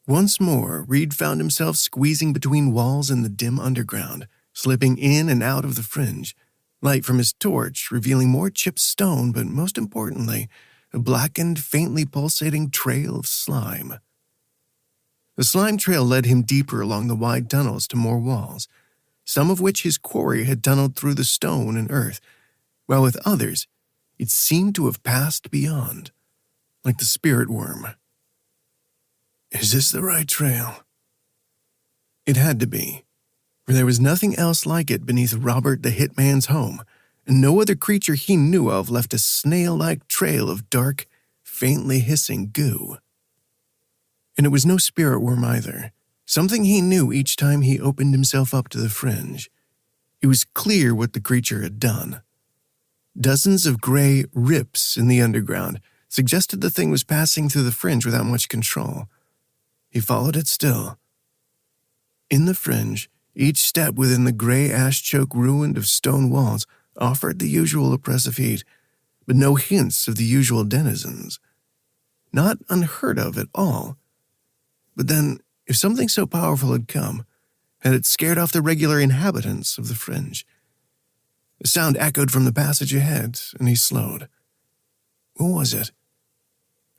Once more, Reed found himself squeezing between walls in the dim underground, slipping in and out of the fringe, light from his torch revealing more chipped stone, but most importantly, a blackened, faintly pulsating trail of slime. The slime trail led him deeper along the wide tunnels to more walls, some of which his quarry had tunneled through the stone and earth, while with others, it seemed to have passed beyond, like the spirit worm. Is this the right trail? It had to be, for there was nothing else like it beneath Robert the Hitman's home, and no other creature he knew of left a snail-like trail of dark, faintly hissing goo. And it was no spirit worm either, something he knew each time he opened himself up to the fringe. It was clear what the creature had done. Dozens of gray rips in the underground suggested the thing was passing through the fringe without much control. He followed it still. In the fringe, each step within the gray ash-choked ruin of stone walls offered the usual oppressive heat, but no hints of the usual denizens. Not unheard of at all. But then, if something so powerful had come, had it scared off the regular inhabitants of the fringe? A sound echoed from the passage ahead, and he slowed. What was it?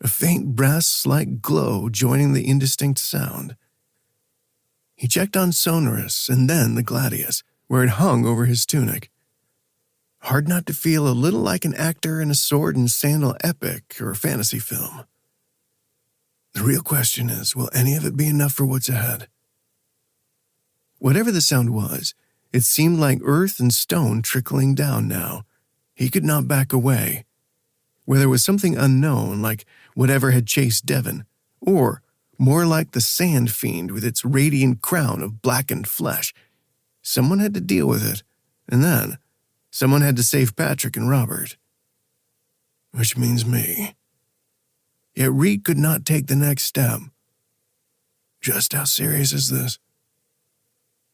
A faint brass-like glow joining the indistinct sound. He checked on Sonorous and then the gladius, where it hung over his tunic. Hard not to feel a little like an actor in a sword and sandal epic or a fantasy film. The real question is, will any of it be enough for what's ahead? Whatever the sound was, it seemed like earth and stone trickling down now. He could not back away. Where there was something unknown, like whatever had chased Devon, or more like the sand fiend with its radiant crown of blackened flesh. Someone had to deal with it, and then someone had to save Patrick and Robert. Which means me. Yet Reed could not take the next step. Just how serious is this?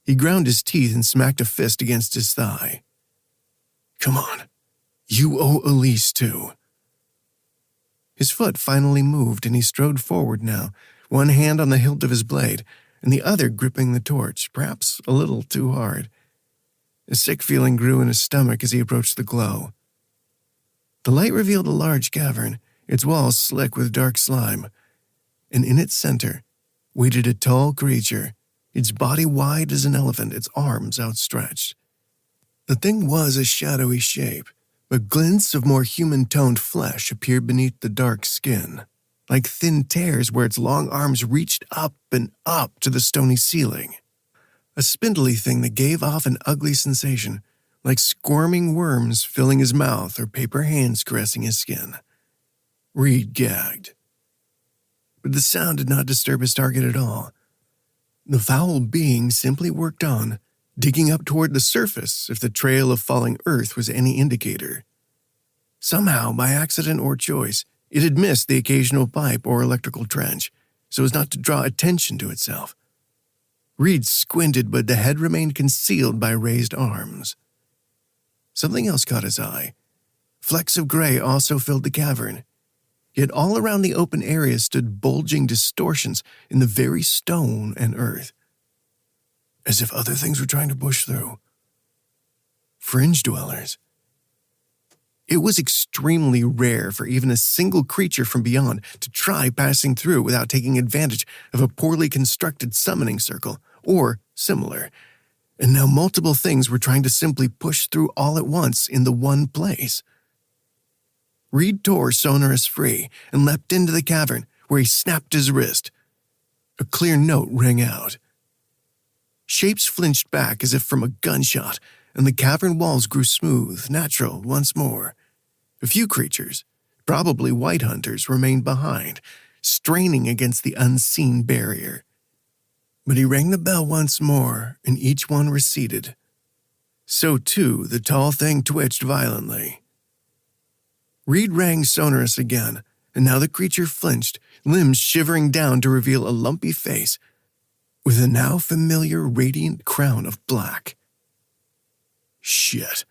He ground his teeth and smacked a fist against his thigh. Come on. You owe Elise too. His foot finally moved and he strode forward now, one hand on the hilt of his blade and the other gripping the torch, perhaps a little too hard. A sick feeling grew in his stomach as he approached the glow. The light revealed a large cavern, its walls slick with dark slime, and in its center waited a tall creature, its body wide as an elephant, its arms outstretched. The thing was a shadowy shape, but glints of more human-toned flesh appeared beneath the dark skin, like thin tears where its long arms reached up and up to the stony ceiling. A spindly thing that gave off an ugly sensation, like squirming worms filling his mouth or paper hands caressing his skin. Reed gagged. But the sound did not disturb his target at all. The foul being simply worked on, digging up toward the surface if the trail of falling earth was any indicator. Somehow, by accident or choice, it had missed the occasional pipe or electrical trench, so as not to draw attention to itself. Reed squinted, but the head remained concealed by raised arms. Something else caught his eye. Flecks of gray also filled the cavern. Yet all around the open area stood bulging distortions in the very stone and earth, as if other things were trying to push through. Fringe dwellers. It was extremely rare for even a single creature from beyond to try passing through without taking advantage of a poorly constructed summoning circle, or similar, and now multiple things were trying to simply push through all at once in the one place. Reed tore Sonorous free and leapt into the cavern, where he snapped his wrist. A clear note rang out. Shapes flinched back as if from a gunshot, and the cavern walls grew smooth, natural once more. A few creatures, probably white hunters, remained behind, straining against the unseen barrier. But he rang the bell once more, and each one receded. So too the tall thing twitched violently. Reed rang Sonorous again, and now the creature flinched, limbs shivering down to reveal a lumpy face, with a now familiar radiant crown of black. Shit.